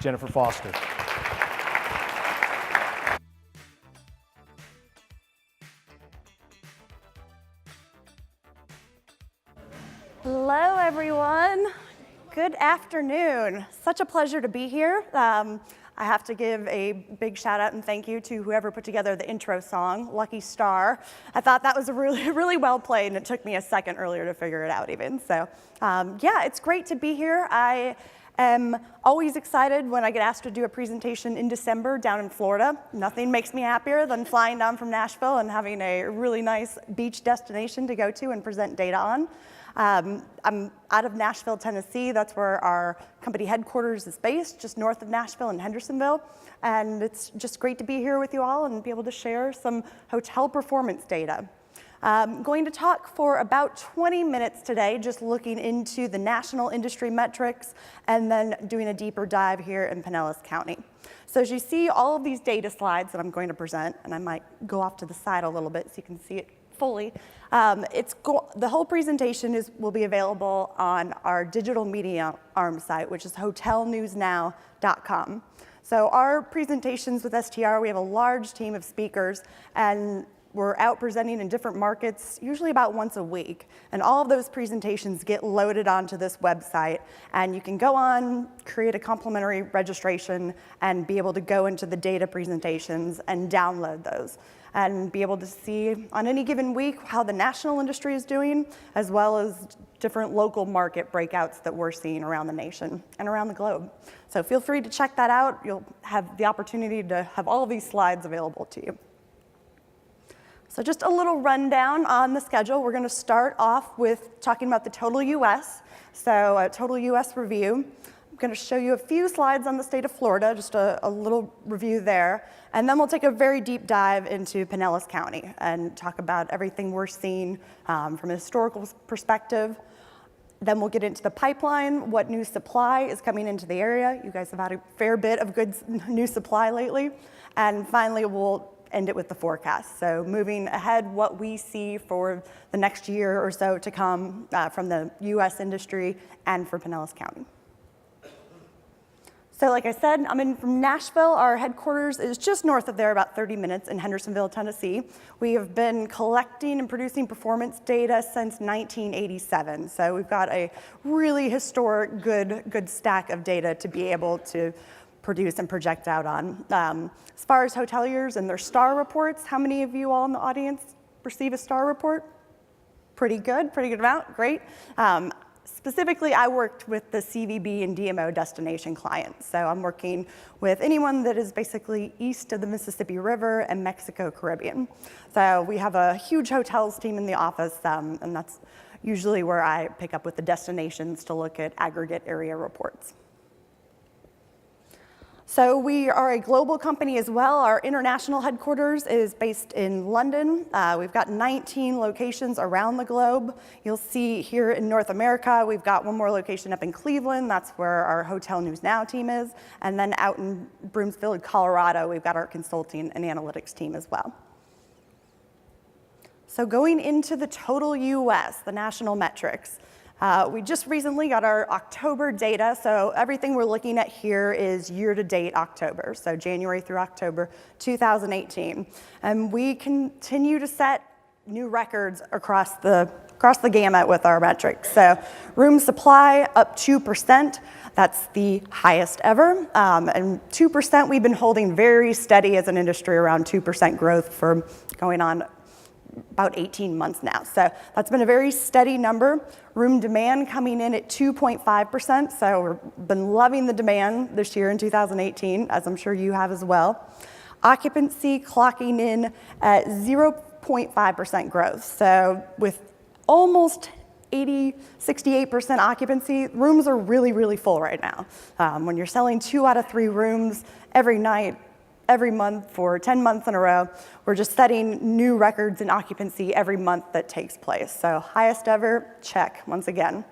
Jennifer Foster. Hello, everyone. Good afternoon. Such a pleasure to be here. I have to give a big shout out and thank you to whoever put together the intro song, Lucky Star. I thought that was really well played, and it took me a second earlier to figure it out even. So yeah, it's great to be here. I am always excited when I get asked to do a presentation in December down in Florida. Nothing makes me happier than flying down from Nashville and having a really nice beach destination to go to and present data on. I'm out of Nashville, Tennessee. That's where our company headquarters is based, just north of Nashville in Hendersonville. And it's just great to be here with you all and be able to share some hotel performance data. I'm going to talk for about 20 minutes today, just looking into the national industry metrics and then doing a deeper dive here in Pinellas County. So as you see all of these data slides that I'm going to present, and I might go off to the side a little bit so you can see it fully. The whole presentation will be available on our digital media arm site, which is hotelnewsnow.com. So our presentations with STR, we have a large team of speakers, and we're out presenting in different markets, usually about once a week. And all of those presentations get loaded onto this website. And you can go on, create a complimentary registration, and be able to go into the data presentations and download those. And be able to see on any given week how the national industry is doing, as well as different local market breakouts that we're seeing around the nation and around the globe. So feel free to check that out. You'll have the opportunity to have all of these slides available to you. So just a little rundown on the schedule. We're going to start off with talking about the total US, so a total US review. I'm going to show you a few slides on the state of Florida, just a little review there. And then we'll take a very deep dive into Pinellas County and talk about everything we're seeing from a historical perspective. Then we'll get into the pipeline, what new supply is coming into the area. You guys have had a fair bit of good new supply lately. And finally, we'll end it with the forecast. So moving ahead, what we see for the next year or so to come from the US industry and for Pinellas County. So like I said, I'm in from Nashville. Our headquarters is just north of there, about 30 minutes in Hendersonville, Tennessee. We have been collecting and producing performance data since 1987. So we've got a really historic, good stack of data to be able to produce and project out on. As far as hoteliers and their star reports, how many of you all in the audience receive a star report? Pretty good amount, great. Specifically, I worked with the CVB and DMO destination clients. So I'm working with anyone that is basically east of the Mississippi River and Mexico Caribbean. So we have a huge hotels team in the office, and that's usually where I pick up with the destinations to look at aggregate area reports. So we are a global company as well. Our international headquarters is based in London. We've got 19 locations around the globe. You'll see here in North America, we've got one more location up in Cleveland. That's where our Hotel News Now team is. And then out in Broomfield, Colorado, we've got our consulting and analytics team as well. So going into the total US, the national metrics. We just recently got our October data, so everything we're looking at here is year-to-date October, so January through October 2018. And we continue to set new records across the gamut with our metrics. So room supply up 2%, that's the highest ever. And 2% we've been holding very steady as an industry, around 2% growth for going on about 18 months now. So that's been a very steady number. Room demand coming in at 2.5%. So we've been loving the demand this year in 2018, as I'm sure you have as well. Occupancy clocking in at 0.5% growth. So with almost 68% occupancy, rooms are really full right now. When you're selling 2 out of 3 rooms every night, every month for 10 months in a row, we're just setting new records in occupancy every month that takes place. So highest ever, check, once again.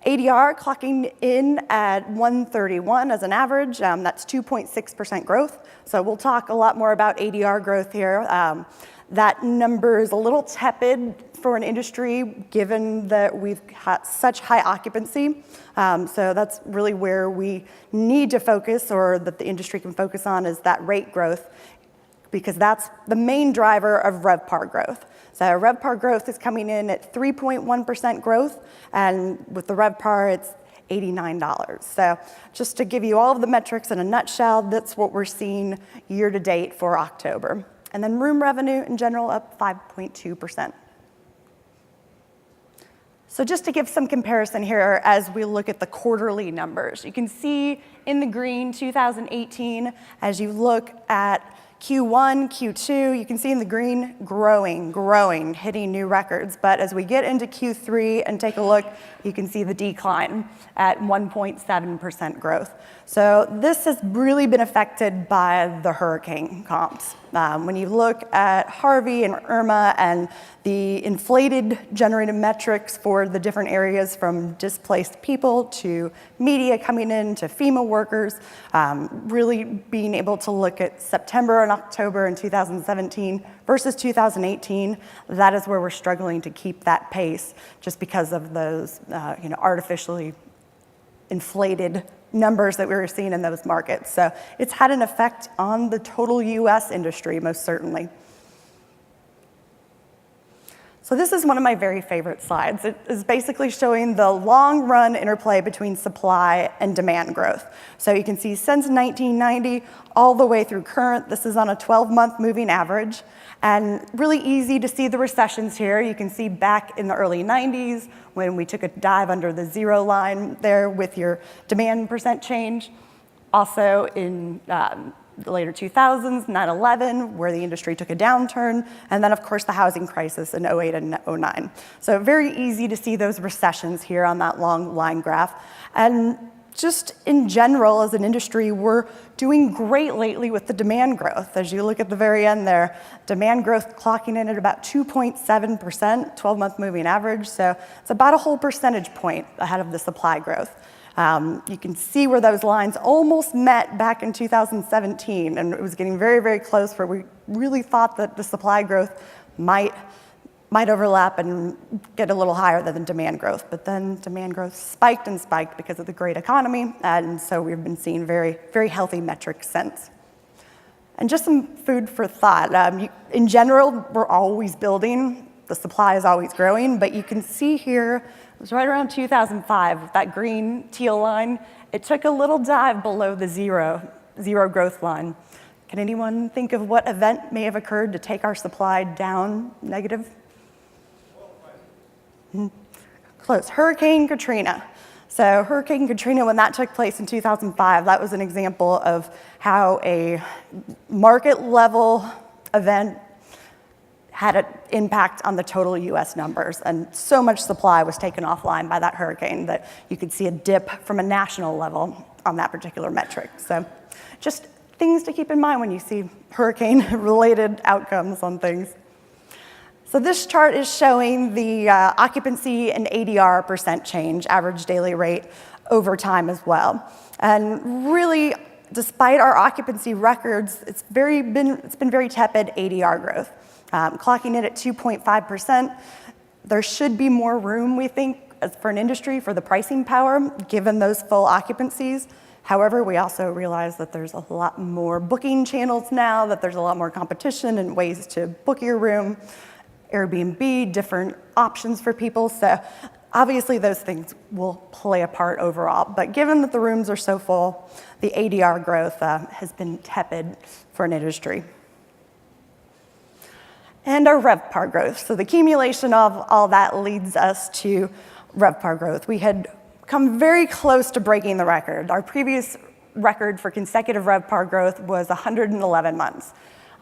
ADR clocking in at 131 as an average. That's 2.6% growth. So we'll talk a lot more about ADR growth here. That number is a little tepid for an industry given that we've had such high occupancy. So that's really where we need to focus, or that the industry can focus on, is that rate growth, because that's the main driver of RevPAR growth. So RevPAR growth is coming in at 3.1% growth, and with the RevPAR, it's $89. So just to give you all of the metrics in a nutshell, that's what we're seeing year to date for October. And then room revenue in general up 5.2%. So just to give some comparison here as we look at the quarterly numbers, you can see in the green 2018, as you look at Q1, Q2, you can see in the green growing, hitting new records. But as we get into Q3 and take a look, you can see the decline at 1.7% growth. So this has really been affected by the hurricane comps. When you look at Harvey and Irma and the inflated generated metrics for the different areas, from displaced people to media coming in to FEMA workers, really being able to look at September and October in 2017 versus 2018, that is where we're struggling to keep that pace just because of those artificially inflated numbers that we were seeing in those markets. So it's had an effect on the total US industry, most certainly. So this is one of my very favorite slides. It is basically showing the long run interplay between supply and demand growth. So you can see since 1990 all the way through current, this is on a 12-month moving average. And really easy to see the recessions here. You can see back in the early 90s when we took a dive under the zero line there with your demand percent change. Also in the later 2000s, 9/11, where the industry took a downturn, and then of course the housing crisis in 08 and 09. So very easy to see those recessions here on that long line graph. And just in general, as an industry, we're doing great lately with the demand growth. As you look at the very end there, demand growth clocking in at about 2.7%, 12-month moving average. So it's about a whole percentage point ahead of the supply growth. You can see where those lines almost met back in 2017, and it was getting very, very close, where we really thought that the supply growth might overlap and get a little higher than the demand growth. But then demand growth spiked and spiked because of the great economy, and so we've been seeing very, very healthy metrics since. And just some food for thought. In general, we're always building. The supply is always growing, but you can see here, it was right around 2005, with that green teal line. It took a little dive below the zero growth line. Can anyone think of what event may have occurred to take our supply down negative? Close. Hurricane Katrina. So Hurricane Katrina, when that took place in 2005, that was an example of how a market level event had an impact on the total US numbers. And so much supply was taken offline by that hurricane that you could see a dip from a national level on that particular metric. So just things to keep in mind when you see hurricane-related outcomes on things. So this chart is showing the occupancy and ADR percent change, average daily rate, over time as well. And really, despite our occupancy records, it's been very tepid ADR growth, clocking in at 2.5%. There should be more room, we think, for an industry for the pricing power, given those full occupancies. However, we also realize that there's a lot more booking channels now, that there's a lot more competition and ways to book your room. Airbnb, different options for people. So obviously those things will play a part overall. But given that the rooms are so full, the ADR growth has been tepid for an industry. And our RevPAR growth. So the accumulation of all that leads us to RevPAR growth. We had come very close to breaking the record. Our previous record for consecutive RevPAR growth was 111 months.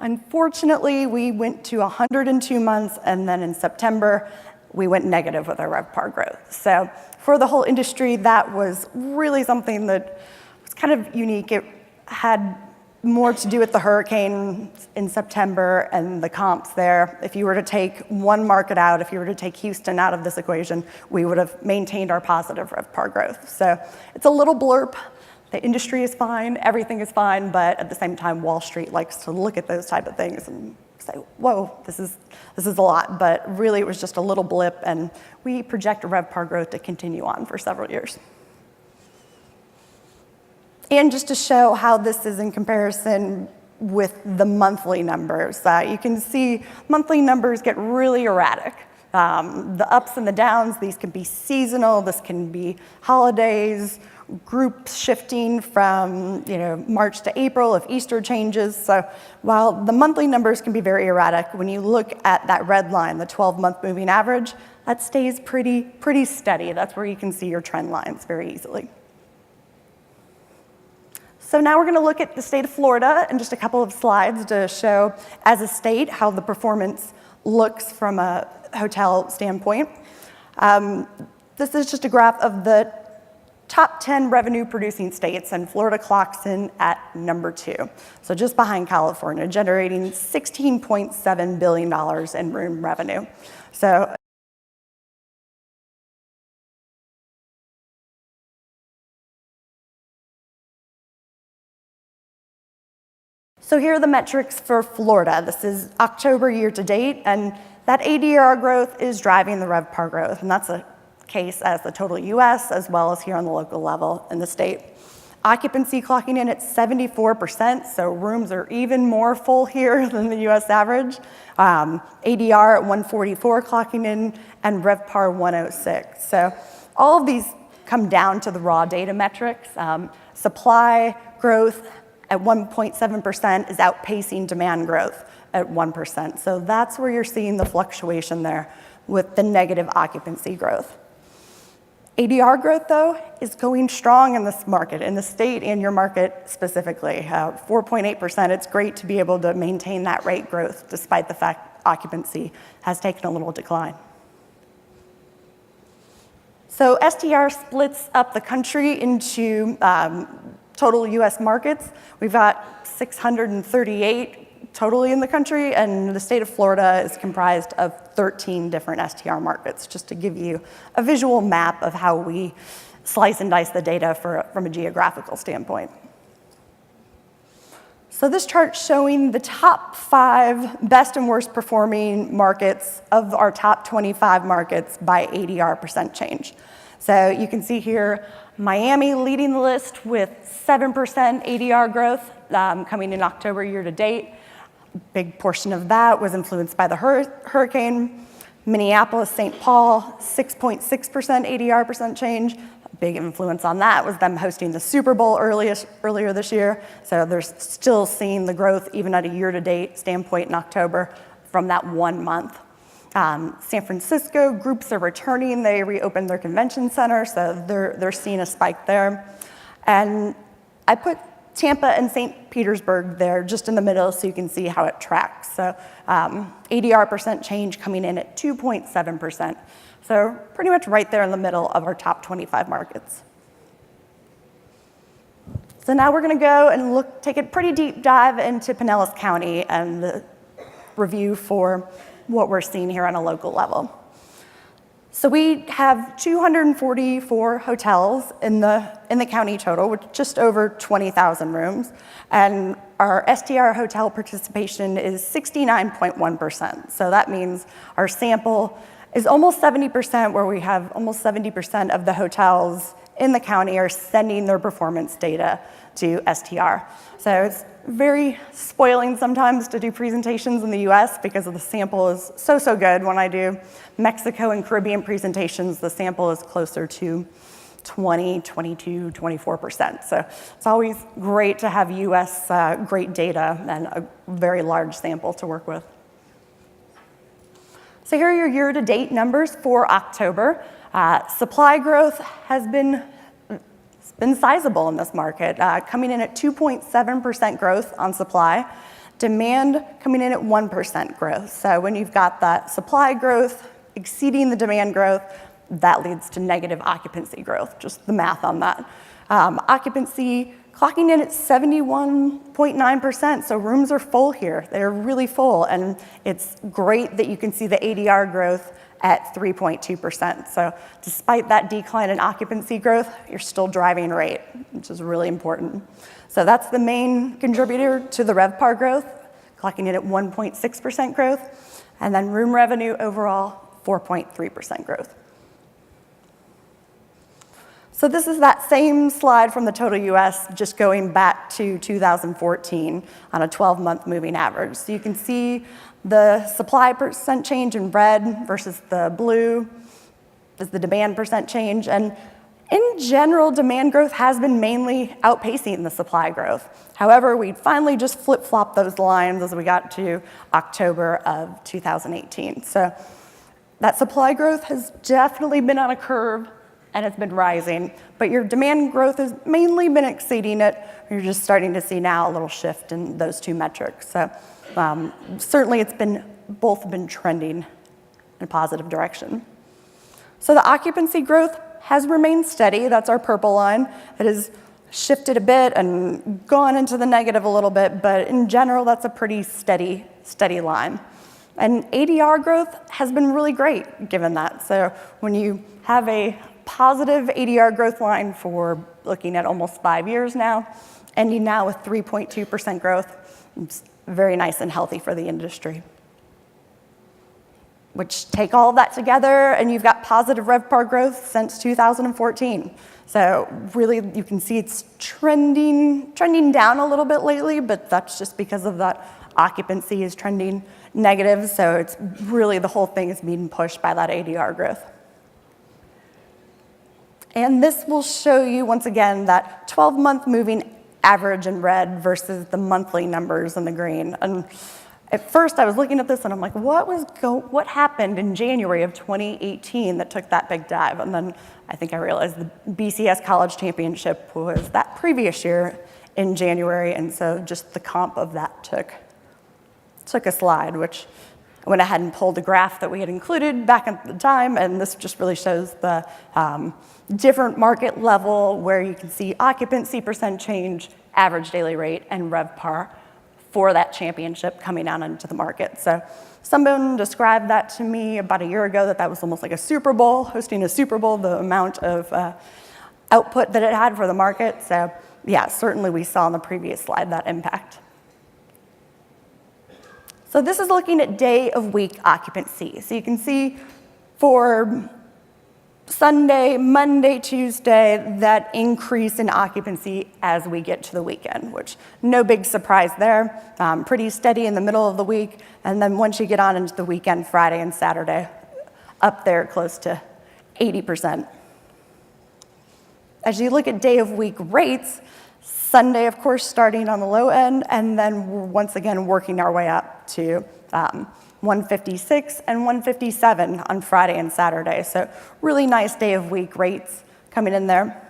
Unfortunately, we went to 102 months, and then in September, we went negative with our RevPAR growth. So for the whole industry, that was really something that was kind of unique. It had more to do with the hurricane in September and the comps there. If you were to take one market out, if you were to take Houston out of this equation, we would have maintained our positive RevPAR growth. So it's a little blurb. The industry is fine, everything is fine, but at the same time, Wall Street likes to look at those type of things and say, whoa, this is a lot. But really, it was just a little blip, and we project RevPAR growth to continue on for several years. And just to show how this is in comparison with the monthly numbers, you can see monthly numbers get really erratic. The ups and the downs, these can be seasonal, this can be holidays, groups shifting from March to April if Easter changes. So while the monthly numbers can be very erratic, when you look at that red line, the 12-month moving average, that stays pretty steady. That's where you can see your trend lines very easily. So now we're going to look at the state of Florida in just a couple of slides to show, as a state, how the performance looks from a hotel standpoint. This is just a graph of the top 10 revenue-producing states, and Florida clocks in at number 2. So just behind California, generating $16.7 billion in room revenue. So here are the metrics for Florida. This is October year to date, and that ADR growth is driving the RevPAR growth, and that's a case as the total US as well as here on the local level in the state. Occupancy clocking in at 74%, so rooms are even more full here than the US average. ADR at 144 clocking in, and RevPAR 106. So all of these come down to the raw data metrics. Supply growth at 1.7% is outpacing demand growth at 1%. So that's where you're seeing the fluctuation there with the negative occupancy growth. ADR growth, though, is going strong in this market, in the state and your market specifically. 4.8%, it's great to be able to maintain that rate growth despite the fact occupancy has taken a little decline. So STR splits up the country into total US markets. We've got 638 totally in the country, and the state of Florida is comprised of 13 different STR markets, just to give you a visual map of how we slice and dice the data from a geographical standpoint. So this chart's showing the top 5 best and worst performing markets of our top 25 markets by ADR percent change. So you can see here, Miami leading the list with 7% ADR growth coming in October year to date. A big portion of that was influenced by the hurricane. Minneapolis, St. Paul, 6.6% ADR percent change. A big influence on that was them hosting the Super Bowl earlier this year. So they're still seeing the growth even at a year-to-date standpoint in October from that 1 month. San Francisco, groups are returning. They reopened their convention center, so they're seeing a spike there. And I put Tampa and St. Petersburg there just in the middle so you can see how it tracks. So ADR percent change coming in at 2.7%. So pretty much right there in the middle of our top 25 markets. So now we're going to go and take a pretty deep dive into Pinellas County and the review for what we're seeing here on a local level. So we have 244 hotels in the county total, with just over 20,000 rooms, and our STR hotel participation is 69.1%. So that means our sample is almost 70%, where we have almost 70% of the hotels in the county are sending their performance data to STR. So it's very spoiling sometimes to do presentations in the US because the sample is so good. When I do Mexico and Caribbean presentations, the sample is closer to 20, 22, 24%. So it's always great to have US great data and a very large sample to work with. So here are your year-to-date numbers for October. Supply growth has been sizable in this market, coming in at 2.7% growth on supply. Demand coming in at 1% growth. So when you've got that supply growth exceeding the demand growth, that leads to negative occupancy growth, just the math on that. Occupancy clocking in at 71.9%. So rooms are full here. They're really full. And it's great that you can see the ADR growth at 3.2%. So despite that decline in occupancy growth, you're still driving rate, which is really important. So that's the main contributor to the RevPAR growth, clocking in at 1.6% growth. And then room revenue overall, 4.3% growth. So this is that same slide from the total US, just going back to 2014 on a 12-month moving average. So you can see the supply percent change in red versus the blue is the demand percent change. And in general, demand growth has been mainly outpacing the supply growth. However, we finally just flip-flopped those lines as we got to October of 2018. So that supply growth has definitely been on a curve, and it's been rising, but your demand growth has mainly been exceeding it. You're just starting to see now a little shift in those two metrics. So certainly it's both been trending in a positive direction. So the occupancy growth has remained steady. That's our purple line. It has shifted a bit and gone into the negative a little bit, but in general, that's a pretty steady line. And ADR growth has been really great given that. So when you have a positive ADR growth line for looking at almost 5 years now, ending now with 3.2% growth, it's very nice and healthy for the industry. Which take all of that together and you've got positive RevPAR growth since 2014. So really you can see it's trending down a little bit lately, but that's just because of that occupancy is trending negative. So it's really the whole thing is being pushed by that ADR growth. And this will show you, once again, that 12-month moving average in red versus the monthly numbers in the green. And at first, I was looking at this, and I'm like, what happened in January of 2018 that took that big dive? And then I think I realized the BCS College Championship was that previous year in January, and so just the comp of that took a slide, which I went ahead and pulled the graph that we had included back at the time, and this just really shows the different market level where you can see occupancy percent change, average daily rate, and RevPAR for that championship coming out into the market. So someone described that to me about a year ago, that was almost like a Super Bowl, hosting a Super Bowl, the amount of output that it had for the market. So yeah, certainly we saw on the previous slide that impact. So this is looking at day of week occupancy. So you can see for Sunday, Monday, Tuesday, that increase in occupancy as we get to the weekend, which no big surprise there. Pretty steady in the middle of the week. And then once you get on into the weekend, Friday and Saturday, up there close to 80%. As you look at day of week rates, Sunday, of course, starting on the low end, and then we're once again working our way up to 156 and 157 on Friday and Saturday. So really nice day of week rates coming in there.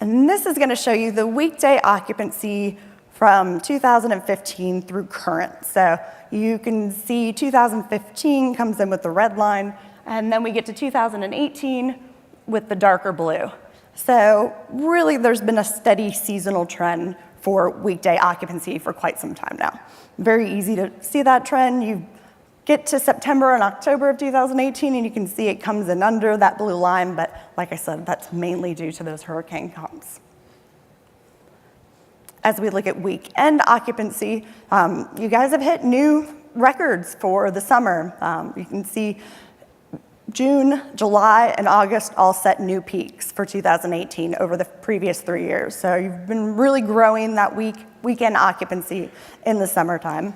And this is going to show you the weekday occupancy from 2015 through current. So you can see 2015 comes in with the red line, and then we get to 2018 with the darker blue. So really there's been a steady seasonal trend for weekday occupancy for quite some time now. Very easy to see that trend. You get to September and October of 2018 and you can see it comes in under that blue line, but like I said, that's mainly due to those hurricane comps. As we look at weekend occupancy, you guys have hit new records for the summer. You can see June, July, and August all set new peaks for 2018 over the previous 3 years. So you've been really growing that weekend occupancy in the summertime.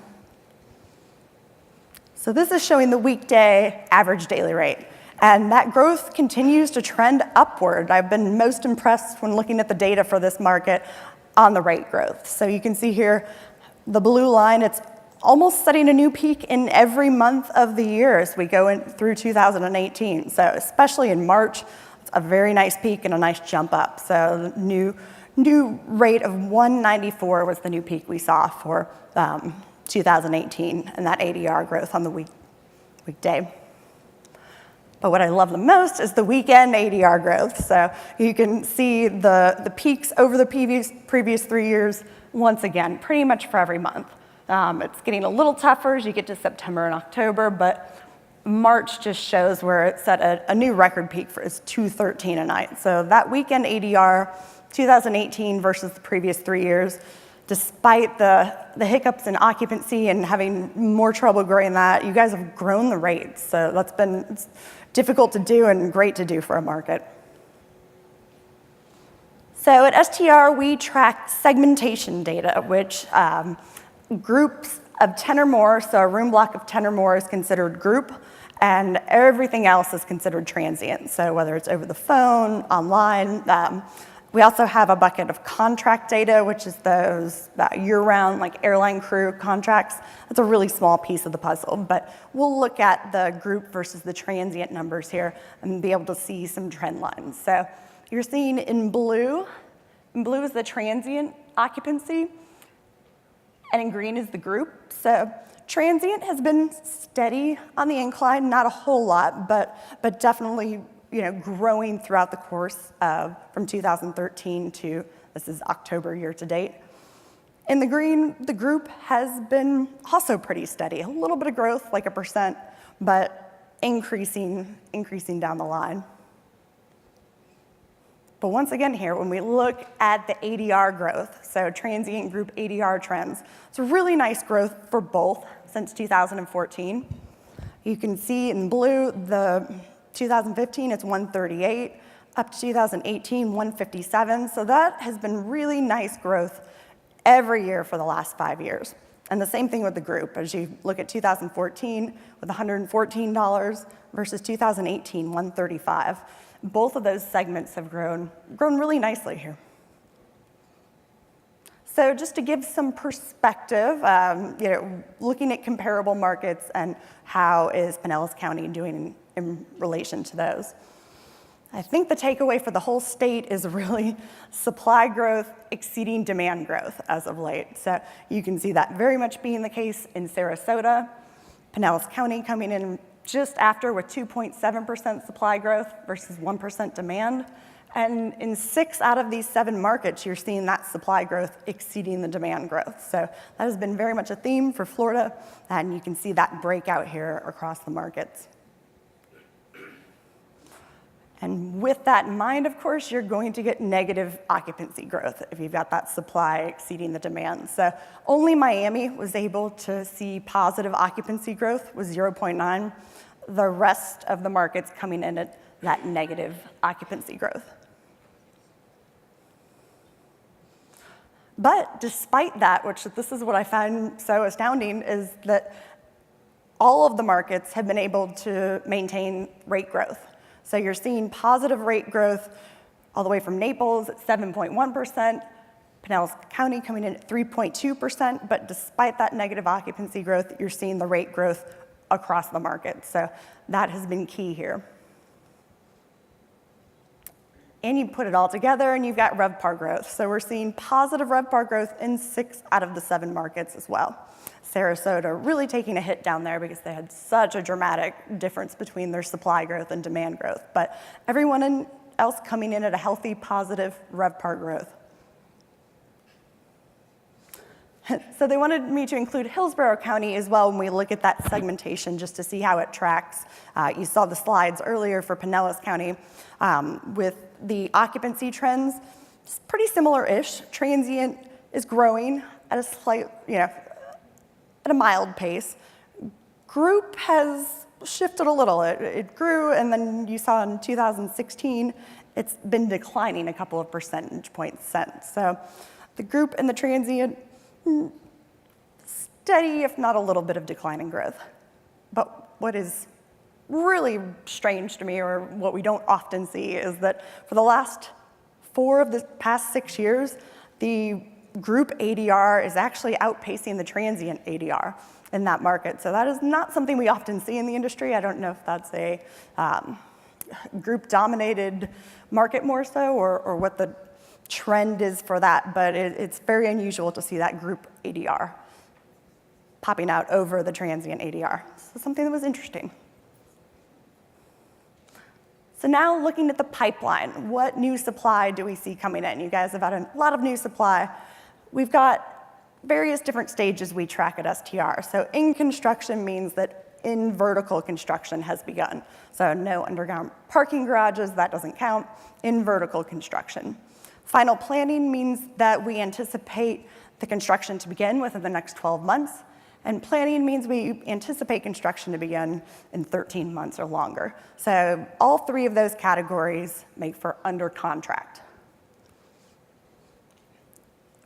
So this is showing the weekday average daily rate. And that growth continues to trend upward. I've been most impressed when looking at the data for this market on the rate growth. So you can see here, the blue line, it's almost setting a new peak in every month of the year as we go through 2018. So especially in March, it's a very nice peak and a nice jump up. So the new rate of 194 was the new peak we saw for 2018, and that ADR growth on the weekday. But what I love the most is the weekend ADR growth. So you can see the peaks over the previous 3 years, once again, pretty much for every month. It's getting a little tougher as you get to September and October, but March just shows where it set a new record peak for is $213 a night. So that weekend ADR, 2018 versus the previous 3 years, despite the hiccups in occupancy and having more trouble growing that, you guys have grown the rates. So that's been difficult to do and great to do for a market. So at STR, we track segmentation data, which groups of 10 or more, so a room block of 10 or more is considered group, and everything else is considered transient. So whether it's over the phone, online, we also have a bucket of contract data, which is those year-round, like airline crew contracts. That's a really small piece of the puzzle, but we'll look at the group versus the transient numbers here and be able to see some trend lines. So you're seeing in blue is the transient occupancy, and in green is the group. So transient has been steady on the incline, not a whole lot, but definitely growing throughout the course of from 2013 to this is October year to date. In the green, the group has been also pretty steady, a little bit of growth, like 1%, but increasing down the line. But once again here, when we look at the ADR growth, so transient group ADR trends, it's a really nice growth for both since 2014. You can see in blue, the 2015, it's 138, up to 2018, 157. So that has been really nice growth every year for the last 5 years. And the same thing with the group. As you look at 2014 with $114 versus 2018, 135. Both of those segments have grown really nicely here. So just to give some perspective, looking at comparable markets and how is Pinellas County doing in relation to those. I think the takeaway for the whole state is really supply growth exceeding demand growth as of late. So you can see that very much being the case in Sarasota, Pinellas County coming in just after with 2.7% supply growth versus 1% demand. And in 6 out of these 7 markets, you're seeing that supply growth exceeding the demand growth. So that has been very much a theme for Florida, and you can see that breakout here across the markets. And with that in mind, of course, you're going to get negative occupancy growth if you've got that supply exceeding the demand. So only Miami was able to see positive occupancy growth with 0.9. The rest of the markets coming in at that negative occupancy growth. But despite that, which this is what I find so astounding, is that all of the markets have been able to maintain rate growth. So you're seeing positive rate growth all the way from Naples at 7.1%, Pinellas County coming in at 3.2%, but despite that negative occupancy growth, you're seeing the rate growth across the market. So that has been key here. And you put it all together and you've got RevPAR growth. So we're seeing positive RevPAR growth in 6 out of the 7 markets as well. Sarasota really taking a hit down there because they had such a dramatic difference between their supply growth and demand growth. But everyone else coming in at a healthy, positive RevPAR growth. So they wanted me to include Hillsborough County as well when we look at that segmentation just to see how it tracks. You saw the slides earlier for Pinellas County with the occupancy trends. It's pretty similar-ish. Transient is growing at a slight, at a mild pace. Group has shifted a little. It grew, and then you saw in 2016, it's been declining a couple of percentage points since. So the group and the transient, steady, if not a little bit of declining growth. But what is really strange to me, or what we don't often see, is that for the last 4 of the past 6 years, the group ADR is actually outpacing the transient ADR in that market. So that is not something we often see in the industry. I don't know if that's a group-dominated market more so, or what the trend is for that, but it's very unusual to see that group ADR popping out over the transient ADR. So something that was interesting. So now looking at the pipeline, what new supply do we see coming in? You guys have had a lot of new supply. We've got various different stages we track at STR. So in construction means that in vertical construction has begun. So no underground parking garages, that doesn't count. In vertical construction. Final planning means that we anticipate the construction to begin within the next 12 months. And planning means we anticipate construction to begin in 13 months or longer. So all three of those categories make for under contract.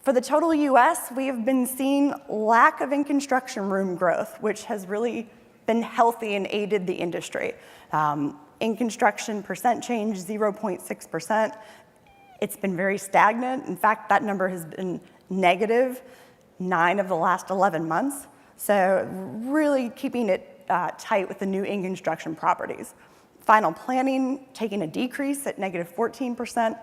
For the total US, we have been seeing lack of in-construction room growth, which has really been healthy and aided the industry. In construction percent change, 0.6%. It's been very stagnant. In fact, that number has been negative 9 of the last 11 months. So really keeping it tight with the new in-construction properties. Final planning taking a decrease at negative 14%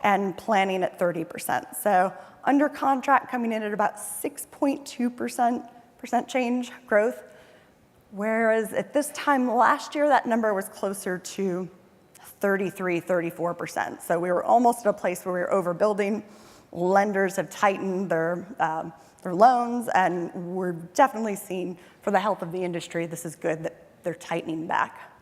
and planning at 30%. So under contract coming in at about 6.2% change growth, whereas at this time last year, that number was closer to 34%. So we were almost at a place where we were overbuilding. Lenders have tightened their loans, and we're definitely seeing, for the health of the industry, this is good that they're tightening back.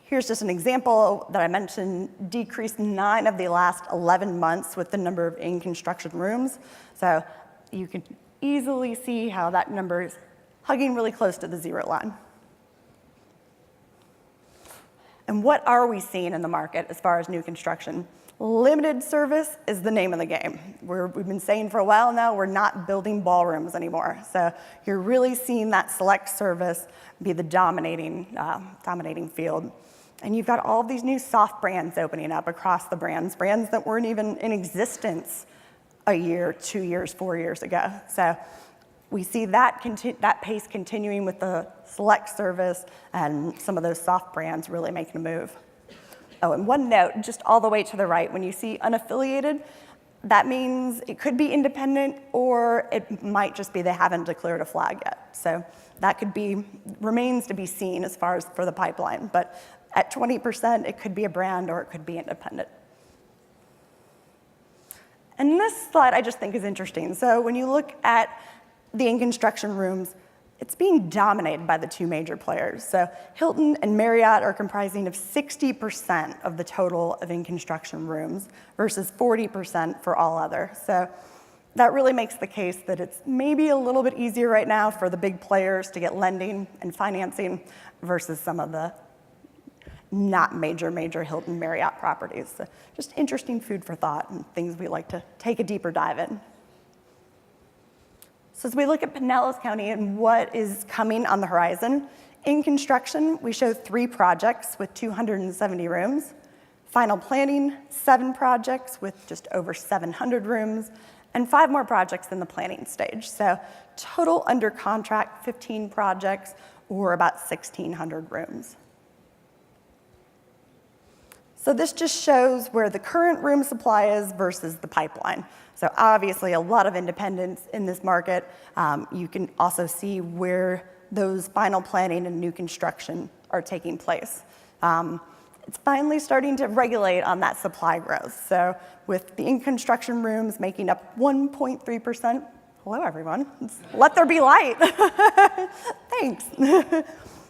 Here's just an example that I mentioned, decreased 9 of the last 11 months with the number of in-construction rooms. So you can easily see how that number is hugging really close to the zero line. And what are we seeing in the market as far as new construction? Limited service is the name of the game. We've been saying for a while now, we're not building ballrooms anymore. So you're really seeing that select service be the dominating field. And you've got all of these new soft brands opening up across the brands that weren't even in existence a year, 2 years, 4 years ago. So we see that pace continuing with the select service and some of those soft brands really making a move. Oh, and one note, just all the way to the right, when you see unaffiliated, that means it could be independent or it might just be they haven't declared a flag yet. So that could be, remains to be seen as far as for the pipeline. But at 20%, it could be a brand or it could be independent. And this slide I just think is interesting. So when you look at the in-construction rooms, it's being dominated by the two major players. So Hilton and Marriott are comprising of 60% of the total of in-construction rooms versus 40% for all other. So that really makes the case that it's maybe a little bit easier right now for the big players to get lending and financing versus some of the not major Hilton Marriott properties. So just interesting food for thought and things we like to take a deeper dive in. So as we look at Pinellas County and what is coming on the horizon, in construction, we show 3 projects with 270 rooms. Final planning, 7 projects with just over 700 rooms, and 5 more projects in the planning stage. So total under contract, 15 projects, or about 1,600 rooms. So this just shows where the current room supply is versus the pipeline. So obviously a lot of independence in this market. You can also see where those final planning and new construction are taking place. It's finally starting to regulate on that supply growth. So with the in-construction rooms making up 1.3%, hello everyone, let there be light. Thanks.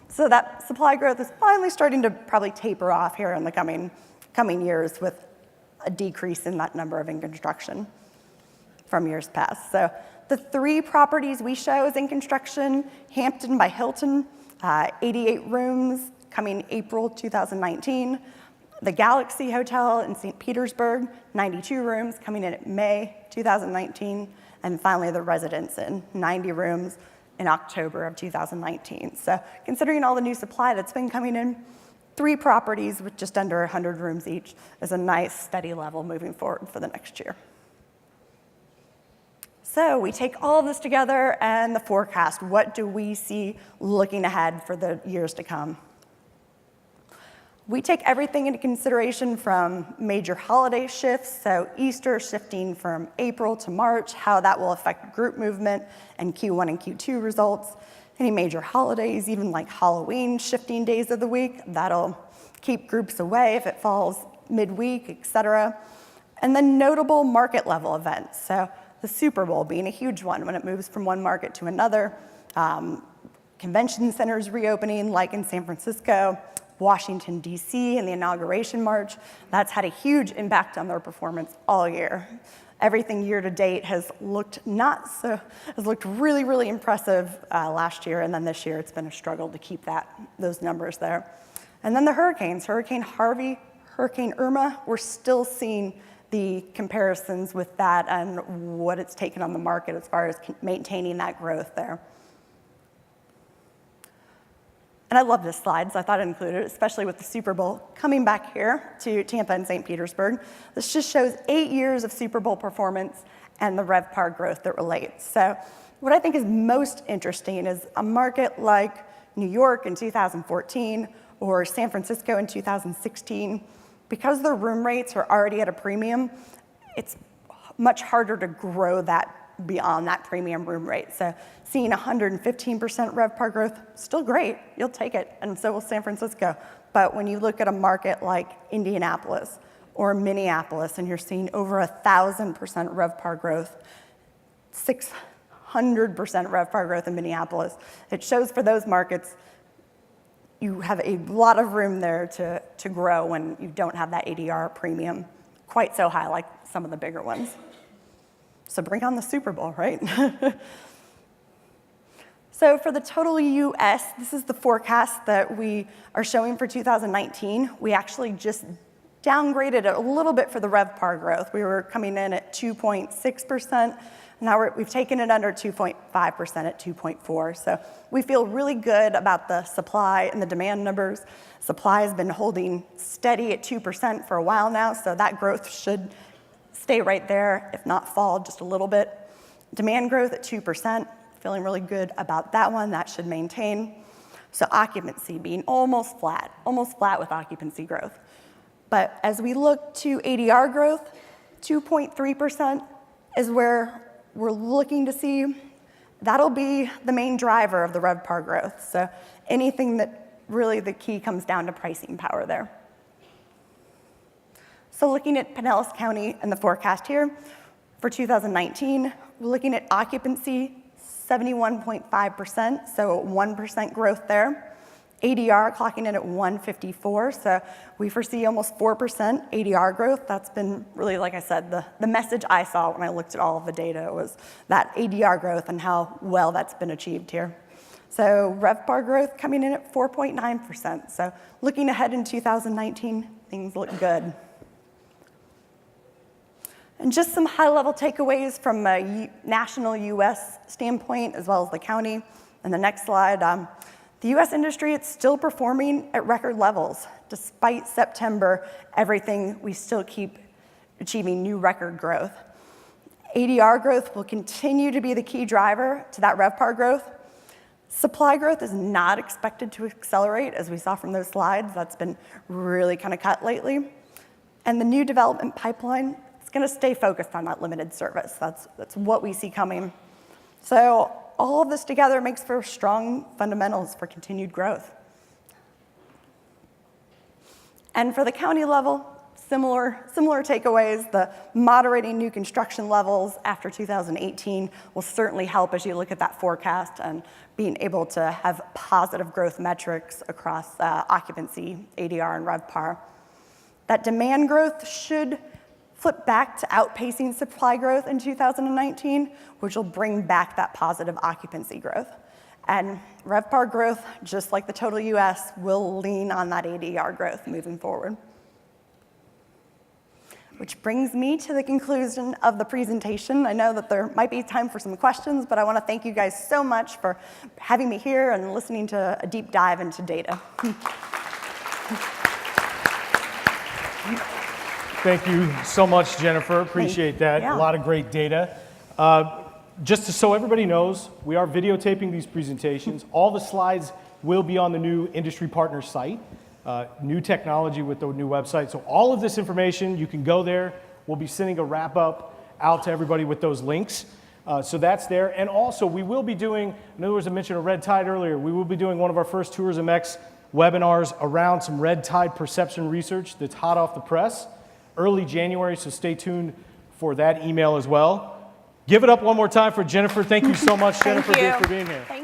So that supply growth is finally starting to probably taper off here in the coming years with a decrease in that number of in construction from years past. So the 3 properties we show as in construction, Hampton by Hilton, 88 rooms coming April 2019. The Galaxy Hotel in St. Petersburg, 92 rooms coming in May 2019. And finally the Residence Inn, 90 rooms in October of 2019. So considering all the new supply that's been coming in, 3 properties with just under 100 rooms each is a nice steady level moving forward for the next year. So we take all of this together and the forecast. What do we see looking ahead for the years to come? We take everything into consideration from major holiday shifts, so Easter shifting from April to March, how that will affect group movement and Q1 and Q2 results. any major holidays, even like Halloween, shifting days of the week, that'll keep groups away if it falls midweek, et cetera. And then notable market level events. So the Super Bowl being a huge one when it moves from one market to another. Convention centers reopening, like in San Francisco, Washington, D.C., and the inauguration march. That's had a huge impact on their performance all year. Everything year to date has looked really, really impressive last year, and then this year it's been a struggle to keep those numbers there. And then the hurricanes, Hurricane Harvey, Hurricane Irma, we're still seeing the comparisons with that and what it's taken on the market as far as maintaining that growth there. And I love this slide, so I thought I'd include it, especially with the Super Bowl coming back here to Tampa and St. Petersburg. This just shows 8 years of Super Bowl performance and the RevPAR growth that relates. So what I think is most interesting is a market like New York in 2014 or San Francisco in 2016, because their room rates are already at a premium, it's much harder to grow that beyond that premium room rate. So seeing 115% RevPAR growth, still great, you'll take it, and so will San Francisco. But when you look at a market like Indianapolis or Minneapolis, and you're seeing over 1,000% RevPAR growth, 600% RevPAR growth in Minneapolis, it shows for those markets, you have a lot of room there to grow when you don't have that ADR premium quite so high like some of the bigger ones. So bring on the Super Bowl, right? So for the total US, this is the forecast that we are showing for 2019. We actually just downgraded it a little bit for the RevPAR growth. We were coming in at 2.6%. Now we've taken it under 2.5% at 2.4%. So we feel really good about the supply and the demand numbers. Supply has been holding steady at 2% for a while now, so that growth should stay right there, if not fall just a little bit. Demand growth at 2%, feeling really good about that one. That should maintain. So occupancy being almost flat with occupancy growth. But as we look to ADR growth, 2.3% is where we're looking to see. That'll be the main driver of the RevPAR growth. So anything that really the key comes down to pricing power there. So looking at Pinellas County and the forecast here, for 2019, we're looking at occupancy, 71.5%, so 1% growth there. ADR clocking in at 154, so we foresee almost 4% ADR growth. That's been really, like I said, the message I saw when I looked at all of the data was that ADR growth and how well that's been achieved here. So RevPAR growth coming in at 4.9%. So looking ahead in 2019, things look good. And just some high-level takeaways from a national U.S. standpoint, as well as the county. And the next slide, the U.S. industry, it's still performing at record levels. Despite September, we still keep achieving new record growth. ADR growth will continue to be the key driver to that RevPAR growth. Supply growth is not expected to accelerate, as we saw from those slides. That's been really kind of cut lately. And the new development pipeline, going to stay focused on that limited service. That's what we see coming. So all of this together makes for strong fundamentals for continued growth. And for the county level, similar takeaways. The moderating new construction levels after 2018 will certainly help as you look at that forecast and being able to have positive growth metrics across occupancy, ADR, and RevPAR. That demand growth should flip back to outpacing supply growth in 2019, which will bring back that positive occupancy growth. And RevPAR growth, just like the total US, will lean on that ADR growth moving forward. Which brings me to the conclusion of the presentation. I know that there might be time for some questions, but I want to thank you guys so much for having me here and listening to a deep dive into data. Thank you so much, Jennifer. Appreciate that. Yeah. A lot of great data. Just so everybody knows, we are videotaping these presentations. All the slides will be on the new industry partner site, new technology with the new website. So all of this information, you can go there. We'll be sending a wrap-up out to everybody with those links. So that's there. And also, we will be doing, I know there was a mention of red tide earlier, we will be doing one of our first TOURISMx webinars around some red tide perception research that's hot off the press, early January, so stay tuned for that email as well. Give it up one more time for Jennifer. Thank you so much, Jennifer, for being here.